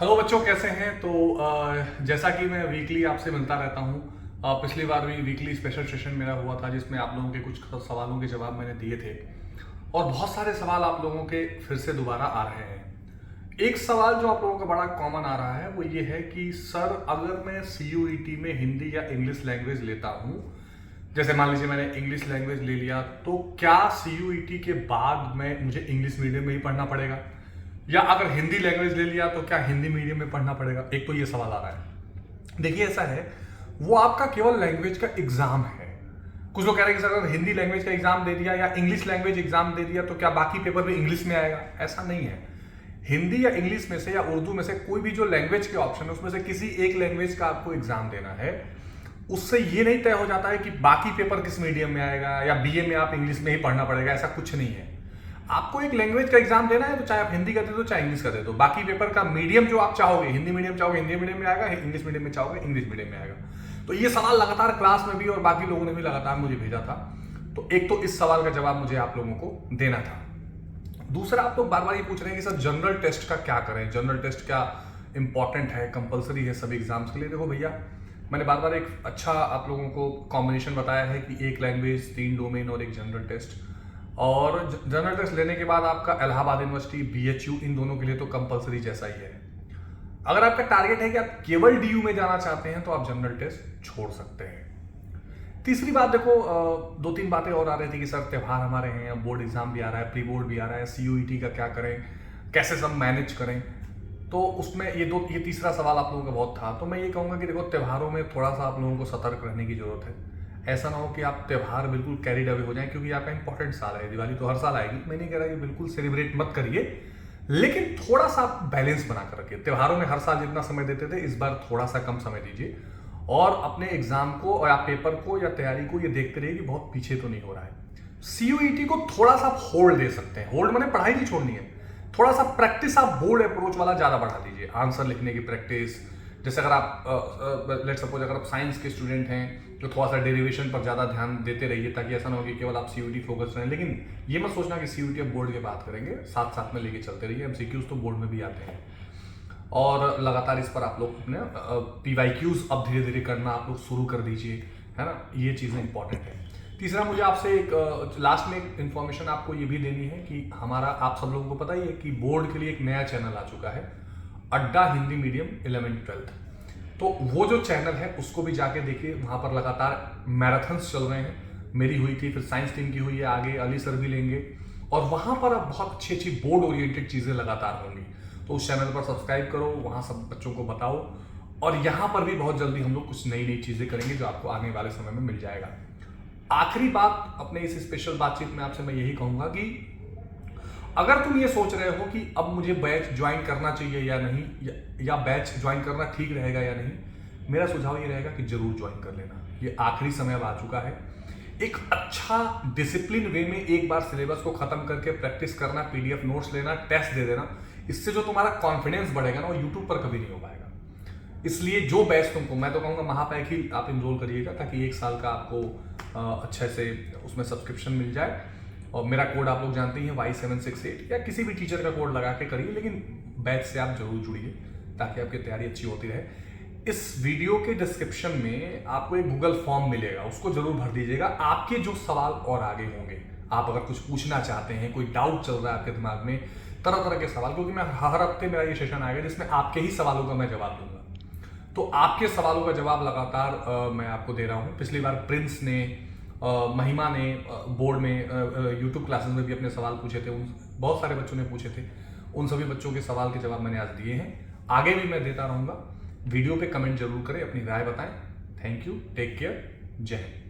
Hello बच्चों, कैसे हैं? जैसा कि मैं वीकली आपसे मिलता रहता हूं, पिछली बार भी वीकली स्पेशल सेशन मेरा हुआ था जिसमें आप लोगों के कुछ सवालों के जवाब मैंने दिए थे और बहुत सारे सवाल आप लोगों के फिर से दोबारा आ रहे हैं। एक सवाल जो आप लोगों का बड़ा कॉमन आ रहा है वो ये है कि सर, अगर मैं CUET में हिंदी या इंग्लिश लैंग्वेज लेता हूं, जैसे मान लीजिए मैंने इंग्लिश लैंग्वेज ले लिया, तो क्या CUET के बाद में मुझे इंग्लिश मीडियम में ही पढ़ना पड़ेगा, या अगर हिंदी लैंग्वेज ले लिया तो क्या हिंदी मीडियम में पढ़ना पड़ेगा? एक तो ये सवाल आ रहा है। देखिए, ऐसा है, वो आपका केवल लैंग्वेज का एग्जाम है। कुछ लोग कह रहे हैं कि सर, अगर हिंदी लैंग्वेज का एग्जाम दे दिया या इंग्लिश लैंग्वेज एग्जाम दे दिया तो क्या बाकी पेपर भी इंग्लिश में आएगा? ऐसा नहीं है। हिंदी या इंग्लिश में से या उर्दू में से कोई भी जो लैंग्वेज के ऑप्शन है उसमें से किसी एक लैंग्वेज का आपको एग्जाम देना है। उससे ये नहीं तय हो जाता है कि बाकी पेपर किस मीडियम में आएगा या BA में आप इंग्लिश में ही पढ़ना पड़ेगा। ऐसा कुछ नहीं है। आपको एक लैंग्वेज का एग्जाम देना है तो चाहे आप हिंदी का दे दो चाहे इंग्लिश का दे दो, बाकी पेपर का मीडियम जो आप चाहोगे, हिंदी मीडियम चाहोगे हिंदी मीडियम में आएगा, इंग्लिश मीडियम में चाहोगे इंग्लिश मीडियम में आएगा। तो ये सवाल लगातार क्लास में भी और बाकी लोगों ने भी लगातार मुझे भेजा था। तो एक तो इस सवाल का जवाब मुझे आप लोगों को देना था। दूसरा, आप लोग बार बार ये पूछ रहे हैं कि सर, जनरल टेस्ट का क्या करें, जनरल टेस्ट क्या इंपॉर्टेंट है, कंपलसरी है सभी एग्जाम्स के लिए? देखो भैया, मैंने बार बार एक अच्छा आप लोगों को कॉम्बिनेशन बताया है कि एक लैंग्वेज, 3 डोमेन और एक जनरल टेस्ट। और जनरल टेस्ट लेने के बाद आपका इलाहाबाद यूनिवर्सिटी, BHU, इन दोनों के लिए तो कंपलसरी जैसा ही है। अगर आपका टारगेट है कि आप केवल DU में जाना चाहते हैं तो आप जनरल टेस्ट छोड़ सकते हैं। तीसरी बात, देखो, 2-3 बातें और आ रही थी कि सर, त्यौहार हमारे हैं, बोर्ड एग्जाम भी आ रहा है, प्री बोर्ड भी आ रहा है, CUET का क्या करें, कैसे सब मैनेज करें। तो उसमें ये तीसरा सवाल आप लोगों का बहुत था। तो मैं ये कहूँगा कि देखो, त्योहारों में थोड़ा सा आप लोगों को सतर्क रहने की जरूरत है। ऐसा ना हो कि आप त्यौहार बिल्कुल कैरिड अवे हो जाएं, क्योंकि आपका इंपॉर्टेंट साल है। दिवाली तो हर साल आएगी, मैं नहीं कह रहा कि बिल्कुल सेलिब्रेट मत करिए, लेकिन थोड़ा सा आप बैलेंस बना कर रखिए। त्योहारों में हर साल जितना समय देते थे, इस बार थोड़ा सा कम समय दीजिए और अपने एग्जाम को और आप पेपर को या तैयारी को ये देखते रहिए कि बहुत पीछे तो नहीं हो रहा है। CUET को थोड़ा सा होल्ड दे सकते हैं। होल्ड माने पढ़ाई नहीं छोड़नी है, थोड़ा सा प्रैक्टिस आप बोर्ड अप्रोच वाला ज्यादा बढ़ा दीजिए। आंसर लिखने की प्रैक्टिस, जैसे अगर आप लेट्स सपोज अगर आप साइंस के स्टूडेंट हैं तो थोड़ा सा डेरिवेशन पर ज़्यादा ध्यान देते रहिए, ताकि ऐसा ना हो कि केवल आप CUET फोकस रहें। लेकिन ये मत सोचना कि CUET अब बोर्ड की बात करेंगे, साथ साथ में लेके चलते रहिए। MCQs तो बोर्ड में भी आते हैं और लगातार इस पर आप लोग अपने PYQs अब धीरे धीरे करना आप लोग शुरू कर दीजिए, है ना। ये चीज़ें इंपॉर्टेंट है। तीसरा, मुझे आपसे एक लास्ट में एक इन्फॉर्मेशन आपको ये भी देनी है कि हमारा, आप सब लोगों को पता ही है कि बोर्ड के लिए एक नया चैनल आ चुका है, अड्डा हिंदी मीडियम 11th-12th। तो वो जो चैनल है उसको भी जाके देखिए। वहाँ पर लगातार मैराथन्स चल रहे हैं। मेरी हुई थी, फिर साइंस टीम की हुई है, आगे अली सर भी लेंगे और वहाँ पर अब बहुत अच्छी अच्छी बोर्ड ओरिएंटेड चीज़ें लगातार होंगी। तो उस चैनल पर सब्सक्राइब करो, वहाँ सब बच्चों को बताओ। और यहाँ पर भी बहुत जल्दी हम लोग कुछ नई नई चीज़ें करेंगे जो आपको आने वाले समय में मिल जाएगा। आखिरी बात अपने इस स्पेशल बातचीत में आपसे मैं यही कहूँगा कि अगर तुम ये सोच रहे हो कि अब मुझे बैच ज्वाइन करना चाहिए या नहीं, या बैच ज्वाइन करना ठीक रहेगा या नहीं, मेरा सुझाव ये रहेगा कि जरूर ज्वाइन कर लेना। ये आखिरी समय अब आ चुका है। एक अच्छा डिसिप्लिन वे में एक बार सिलेबस को खत्म करके प्रैक्टिस करना, PDF नोट्स लेना, टेस्ट दे देना। इससे जो तुम्हारा कॉन्फिडेंस बढ़ेगा ना, वो यूट्यूब पर कभी नहीं हो पाएगा। इसलिए जो बैच तुमको, मैं तो कहूँगा महापैक ही आप इनरोल करिएगा, ताकि 1 साल का आपको अच्छे से उसमें सब्सक्रिप्शन मिल जाए। और मेरा कोड आप लोग जानते ही हैं, Y768, या किसी भी टीचर का कोड लगा के करिए, लेकिन बैच से आप जरूर जुड़िए ताकि आपकी तैयारी अच्छी होती रहे। इस वीडियो के डिस्क्रिप्शन में आपको एक गूगल फॉर्म मिलेगा, उसको जरूर भर दीजिएगा। आपके जो सवाल और आगे होंगे, आप अगर कुछ पूछना चाहते हैं, कोई डाउट चल रहा है आपके दिमाग में, तरह तरह के सवाल, क्योंकि मैं हर हफ्ते मेरा ये सेशन आएगा जिसमें आपके ही सवालों का मैं जवाब दूंगा। तो आपके सवालों का जवाब लगातार मैं आपको दे रहा हूँ। पिछली बार प्रिंस ने, महिमा ने बोर्ड में यूट्यूब क्लासेस में भी अपने सवाल पूछे थे, उन बहुत सारे बच्चों ने पूछे थे। उन सभी बच्चों के सवाल के जवाब मैंने आज दिए हैं, आगे भी मैं देता रहूँगा। वीडियो पे कमेंट जरूर करें, अपनी राय बताएं। थैंक यू, टेक केयर, जय हिंद।